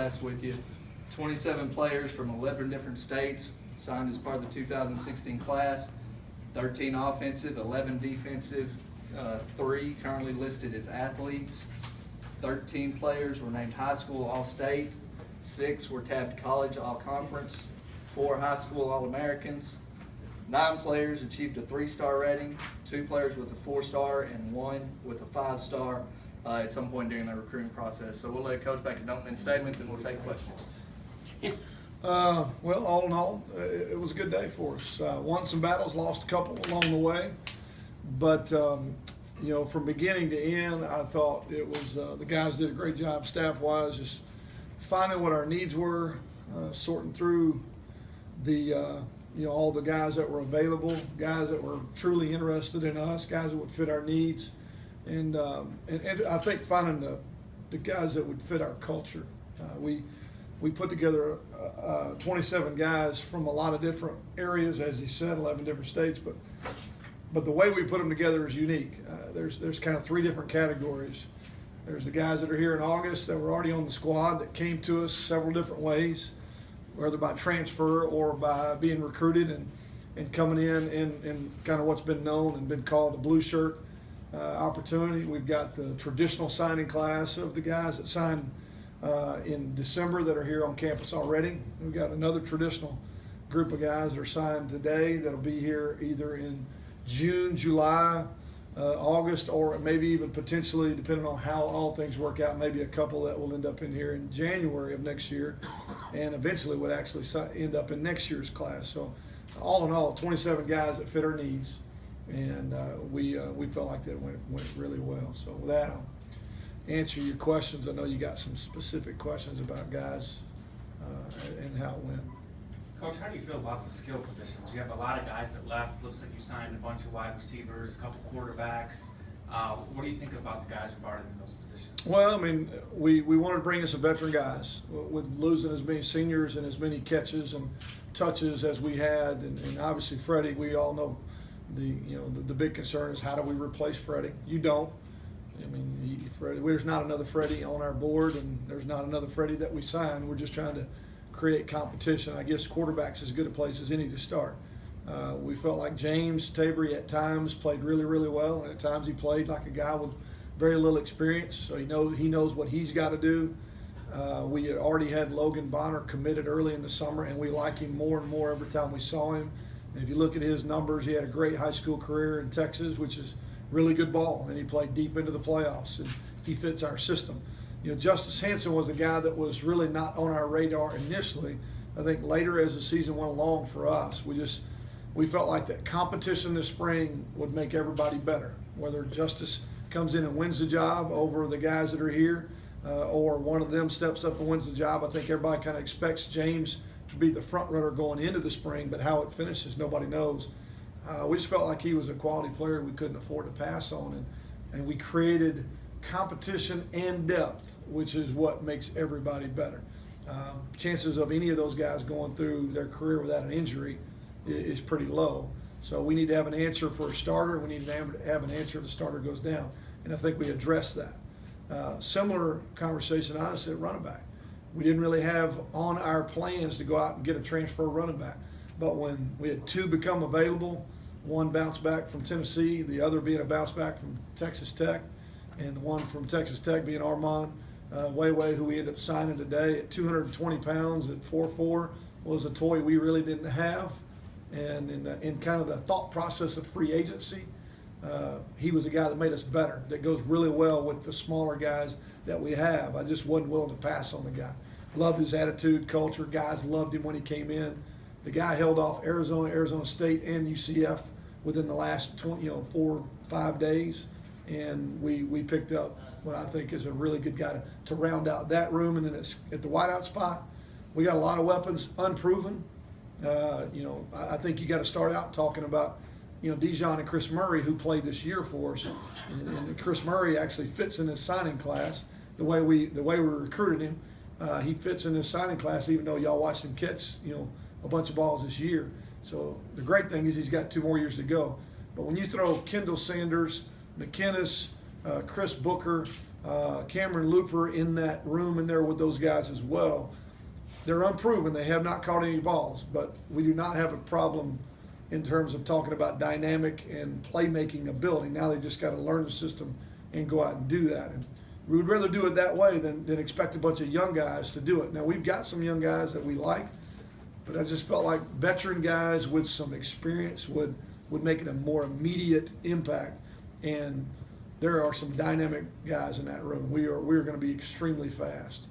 class with you. 27 players from 11 different states signed as part of the 2016 class. 13 offensive, 11 defensive, 3 currently listed as athletes. 13 players were named high school All-State. 6 were tabbed college All-Conference. 4 high school All-Americans. 9 players achieved a 3-star rating. 2 players with a 4-star and 1 with a 5-star at some point during the recruiting process. So we'll let Coach make an opening statement, and we'll take questions. Well, all in all, it was a good day for us. Won some battles, lost a couple along the way, but from beginning to end, I thought it was the guys did a great job staff-wise, just finding what our needs were, sorting through the all the guys that were available, guys that were truly interested in us, guys that would fit our needs, and I think finding the guys that would fit our culture. We put together 27 guys from a lot of different areas, as he said, 11 different states, but the way we put them together is unique. There's kind of 3 different categories. There's the guys that are here in August that were already on the squad that came to us several different ways, whether by transfer or by being recruited and coming in kind of what's been known and been called a blue shirt opportunity. We've got the traditional signing class of the guys that signed in December that are here on campus already. We've got another traditional group of guys that are signed today that'll be here either in June, July, August, or maybe even potentially, depending on how all things work out, maybe a couple that will end up in here in January of next year and eventually would actually end up in next year's class. So all in all, 27 guys that fit our needs, and we felt like that went really well. So with that, I'll answer your questions. I know you got some specific questions about guys and how it went. Coach, how do you feel about the skill positions? You have a lot of guys that left. Looks like you signed a bunch of wide receivers, a couple quarterbacks. What do you think about the guys who brought in those positions? Well, I mean, we wanted to bring in some veteran guys. With losing as many seniors and as many catches and touches as we had, and obviously Freddie, we all know the big concern is how do we replace Freddie? You don't. I mean, Freddie, there's not another Freddie on our board, and there's not another Freddie that we signed. We're just trying to create competition. I guess quarterback's as good a place as any to start. We felt like James Tabry at times played really, really well, and at times he played like a guy with very little experience, so he knows what he's got to do. We had already had Logan Bonner committed early in the summer, and we like him more and more every time we saw him. And if you look at his numbers, he had a great high school career in Texas, which is really good ball, and he played deep into the playoffs, and he fits our system. Justice Hanson was a guy that was really not on our radar initially. I think later as the season went along for us, we felt like that competition this spring would make everybody better. Whether Justice comes in and wins the job over the guys that are here, or one of them steps up and wins the job, I think everybody kind of expects James to be the front runner going into the spring, but how it finishes, nobody knows. We just felt like he was a quality player we couldn't afford to pass on, and we created competition and depth, which is what makes everybody better. Chances of any of those guys going through their career without an injury is pretty low. So we need to have an answer for a starter. We need to have an answer if the starter goes down, and I think we addressed that. Similar conversation, honestly, at running back. We didn't really have on our plans to go out and get a transfer running back, but when we had 2 become available, one bounce back from Tennessee, the other being a bounce back from Texas Tech, and the one from Texas Tech being Armand Wayway, who we ended up signing today at 220 pounds at 4'4", was a toy we really didn't have. And in kind of the thought process of free agency, he was a guy that made us better, that goes really well with the smaller guys that we have. I just wasn't willing to pass on the guy. Loved his attitude, culture. Guys loved him when he came in. The guy held off Arizona State, and UCF within the last 4 or 5 days. And we picked up what I think is a really good guy to round out that room. And then at the wideout spot, we got a lot of weapons, unproven. I think you got to start out talking about, Dijon and Chris Murray, who played this year for us. And Chris Murray actually fits in this signing class. The way we recruited him, he fits in this signing class, even though y'all watched him catch, a bunch of balls this year. So the great thing is he's got 2 more years to go. But when you throw Kendall Sanders, McKinnis, Chris Booker, Cameron Looper in that room in there with those guys as well. They're unproven. They have not caught any balls, but we do not have a problem in terms of talking about dynamic and playmaking ability. Now they just got to learn the system and go out and do that. And we would rather do it that way than expect a bunch of young guys to do it. Now we've got some young guys that we like, but I just felt like veteran guys with some experience would make it a more immediate impact. And there are some dynamic guys in that room. We're going to be extremely fast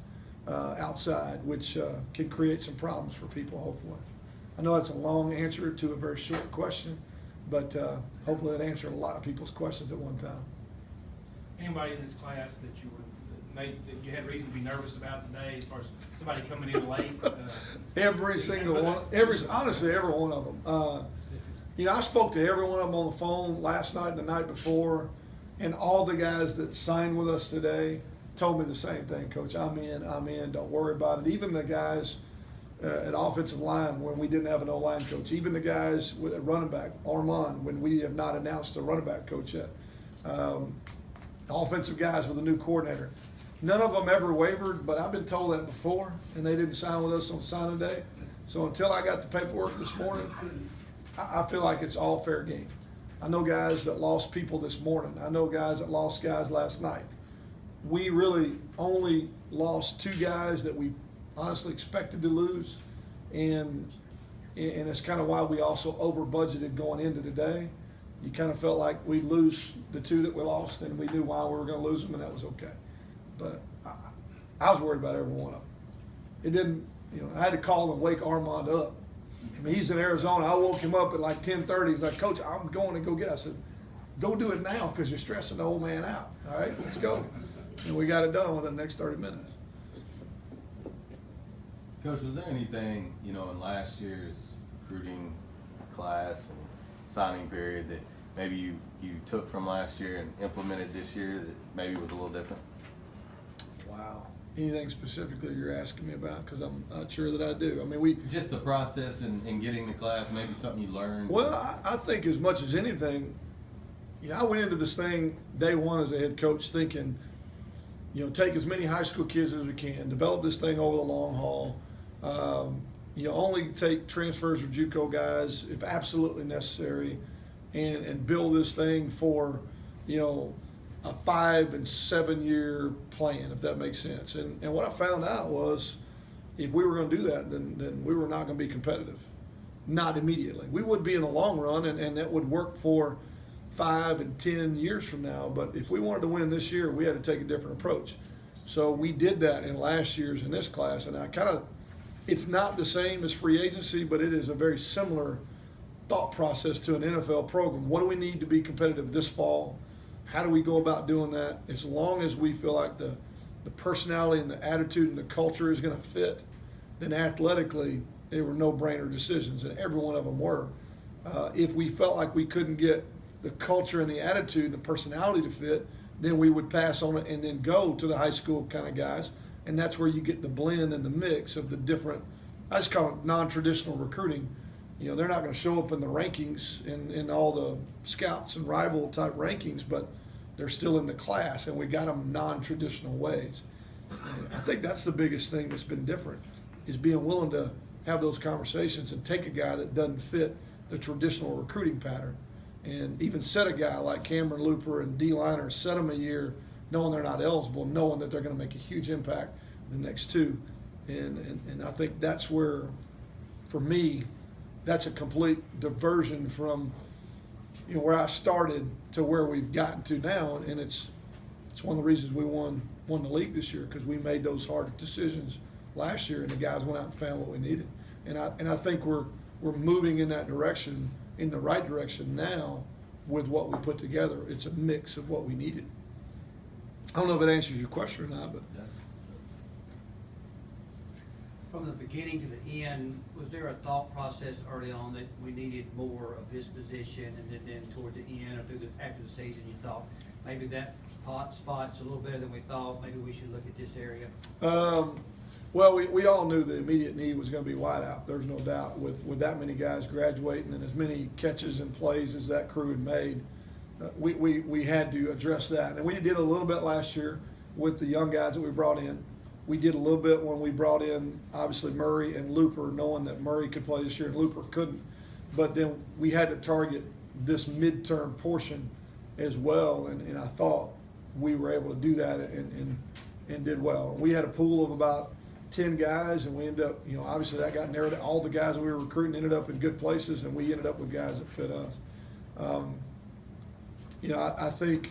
outside, which can create some problems for people, hopefully. I know that's a long answer to a very short question, but hopefully that answered a lot of people's questions at one time. Anybody in this class that that you had reason to be nervous about today, as far as somebody coming in late? Every single one, honestly, every one of them. I spoke to every one of them on the phone last night and the night before, and all the guys that signed with us today told me the same thing, Coach. I'm in, don't worry about it. Even the guys at offensive line when we didn't have an O-line coach, even the guys at running back, Armand, when we have not announced a running back coach yet. Offensive guys with a new coordinator. None of them ever wavered, but I've been told that before, and they didn't sign with us on signing day. So until I got the paperwork this morning, I feel like it's all fair game. I know guys that lost people this morning. I know guys that lost guys last night. We really only lost 2 guys that we honestly expected to lose, and it's kind of why we also over budgeted going into today. You kind of felt like we'd lose the 2 that we lost, and we knew why we were going to lose them, and that was okay. But I was worried about every one of them. It didn't, I had to call and wake Armand up. I mean, he's in Arizona. I woke him up at like 10:30. He's like, Coach, I'm going to go get it. I said, go do it now because you're stressing the old man out. All right, let's go. And we got it done within the next 30 minutes. Coach, was there anything, in last year's recruiting class and signing period that maybe you took from last year and implemented this year that maybe was a little different? Wow. Anything specifically you're asking me about? Because I'm not sure that I do. I mean, just the process and getting the class, maybe something you learned. Well, I think as much as anything, I went into this thing day one as a head coach thinking, take as many high school kids as we can, develop this thing over the long haul. Only take transfers or JUCO guys if absolutely necessary, and build this thing for, a 5 and 7 year plan, if that makes sense. And what I found out was, if we were going to do that, then we were not going to be competitive. Not immediately. We would be in the long run, and that would work for 5 and 10 years from now. But if we wanted to win this year, we had to take a different approach. So we did that in last year's in this class, and it's not the same as free agency, but it is a very similar thought process to an NFL program. What do we need to be competitive this fall? How do we go about doing that? As long as we feel like the personality and the attitude and the culture is going to fit, then athletically they were no-brainer decisions, and every one of them were. If we felt like we couldn't get the culture and the attitude and the personality to fit, then we would pass on it and then go to the high school kind of guys. And that's where you get the blend and the mix of the different, I just call it non-traditional recruiting. They're not going to show up in the rankings in all the scouts and rival type rankings, but they're still in the class, and we got them non-traditional ways. And I think that's the biggest thing that's been different, is being willing to have those conversations and take a guy that doesn't fit the traditional recruiting pattern, and even set a guy like Cameron Looper and D-Liner, set them a year knowing they're not eligible, knowing that they're going to make a huge impact the next 2. And I think that's where, for me, that's a complete diversion from where I started to where we've gotten to now, and it's one of the reasons we won the league this year, because we made those hard decisions last year, and the guys went out and found what we needed. And I think we're moving in that direction, in the right direction now, with what we put together. It's a mix of what we needed. I don't know if it answers your question or not, but Yes. From the beginning to the end, was there a thought process early on that we needed more of this position, and then toward the end or after the season you thought maybe that spot's a little better than we thought, maybe we should look at this area? Well, we all knew the immediate need was going to be wide out. There's no doubt with that many guys graduating and as many catches and plays as that crew had made. We had to address that, and we did a little bit last year. with the young guys that we brought in. We did a little bit when we brought in, obviously, Murray and Looper, knowing that Murray could play this year and Looper couldn't. But then we had to target this midterm portion as well, and I thought we were able to do that and did well. We had a pool of about 10 guys, and we ended up, obviously that got narrowed. All the guys that we were recruiting ended up in good places, and we ended up with guys that fit us. I think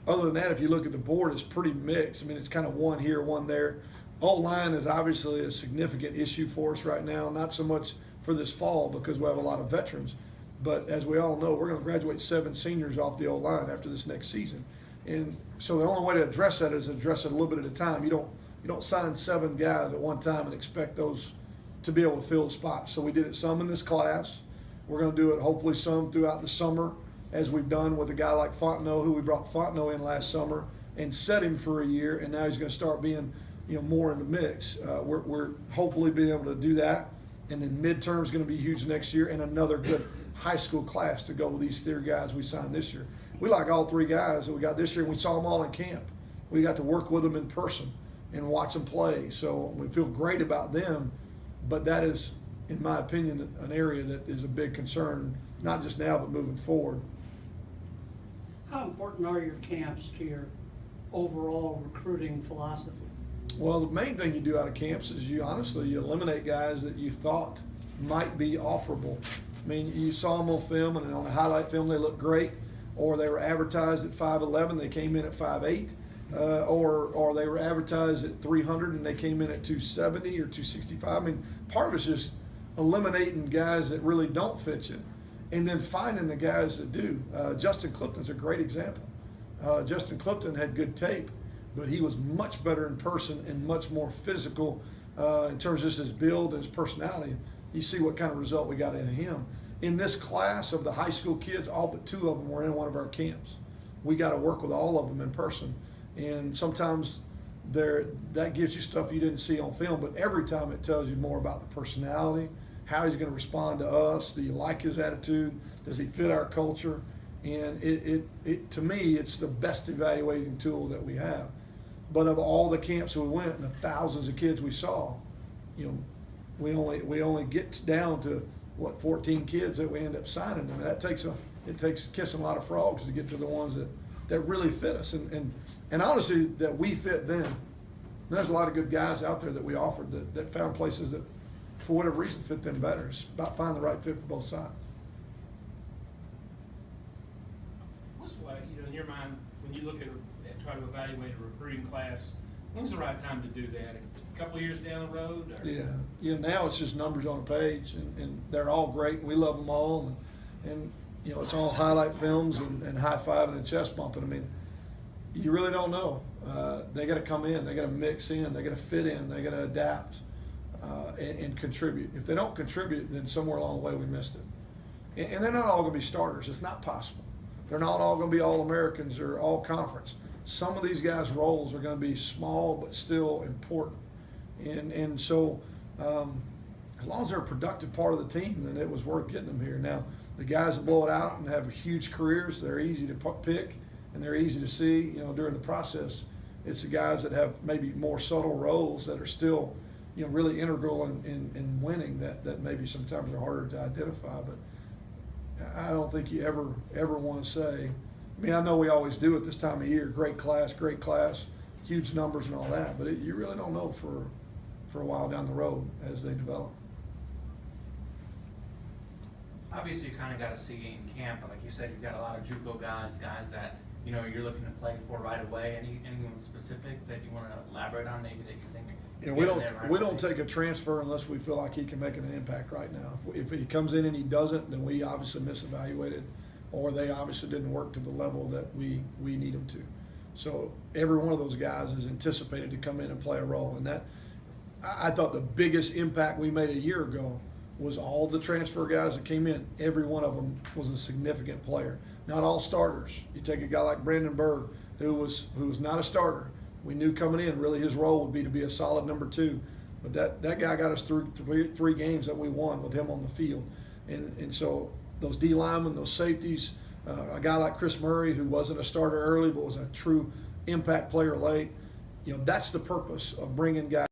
other than that, if you look at the board, it's pretty mixed. I mean, it's kind of one here, one there. O-line is obviously a significant issue for us right now, not so much for this fall because we have a lot of veterans, but as we all know, we're going to graduate 7 seniors off the O-line after this next season. And so the only way to address that is address it a little bit at a time. You don't sign 7 guys at one time and expect those to be able to fill spots. So we did it some in this class. We're going to do it hopefully some throughout the summer, as we've done with a guy like Fontenot, who we brought Fontenot in last summer and set him for a year, and now he's going to start being more in the mix. We're hopefully being able to do that, and then midterm is going to be huge next year, and another good high school class to go with these 3 guys we signed this year. We like all 3 guys that we got this year, and we saw them all in camp. We got to work with them in person and watch them play, so we feel great about them, but that is, in my opinion, an area that is a big concern, not just now but moving forward. How important are your camps to your overall recruiting philosophy? Well, the main thing you do out of camps is you eliminate guys that you thought might be offerable. I mean, you saw them on film, and on the highlight film they looked great, or they were advertised at 5'11", they came in at 5'8", or they were advertised at 300 and they came in at 270 or 265. I mean, part of it's just eliminating guys that really don't fit you, and then finding the guys that do. Justin Clifton's a great example. Justin Clifton had good tape, but he was much better in person and much more physical in terms of just his build and his personality. You see what kind of result we got in him. In this class of the high school kids, all but 2 of them were in one of our camps. We got to work with all of them in person, and sometimes that gives you stuff you didn't see on film, but every time it tells you more about the personality, how he's going to respond to us. Do you like his attitude? Does he fit our culture? And it to me, it's the best evaluating tool that we have. But of all the camps we went and the thousands of kids we saw, we only get down to 14 kids that we end up signing. I mean, it takes kissing a lot of frogs to get to the ones that really fit us, and honestly that we fit them. And there's a lot of good guys out there that we offered that found places that, for whatever reason, fit them better. It's about finding the right fit for both sides. What's why, in your mind, when you look at try to evaluate a recruiting class, when's the right time to do that? A couple of years down the road? Or? Yeah. Now it's just numbers on a page, and they're all great, and we love them all, and it's all highlight films and high-fiving and chest bumping. I mean, you really don't know. They got to come in, they got to mix in, they got to fit in, they got to adapt and contribute. If they don't contribute, then somewhere along the way we missed it. And they're not all going to be starters. It's not possible. They're not all going to be All-Americans or All-Conference. Some of these guys' roles are going to be small but still important. And so as long as they're a productive part of the team, then it was worth getting them here. Now, the guys that blow it out and have huge careers, they're easy to pick and they're easy to see, during the process. It's the guys that have maybe more subtle roles that are still, really integral in winning that maybe sometimes are harder to identify. But I don't think you ever want to say, I mean, I know we always do at this time of year, great class, huge numbers and all that, but you really don't know for a while down the road as they develop. Obviously, you kind of got to see in camp, but like you said, you've got a lot of JUCO guys that you're looking to play for right away. Anyone specific that you want to elaborate on, maybe that you think? We don't take a transfer unless we feel like he can make an impact right now. If he comes in and he doesn't, then we obviously misevaluated, or they obviously didn't work to the level that we need them to. So every one of those guys is anticipated to come in and play a role, and that I thought the biggest impact we made a year ago was all the transfer guys that came in. Every one of them was a significant player. Not all starters. You take a guy like Brandon Berg, who was not a starter. We knew coming in really his role would be to be a solid number 2, but that guy got us through three games that we won with him on the field, and so those D linemen, those safeties, a guy like Chris Murray, who wasn't a starter early but was a true impact player late. You know, that's the purpose of bringing guys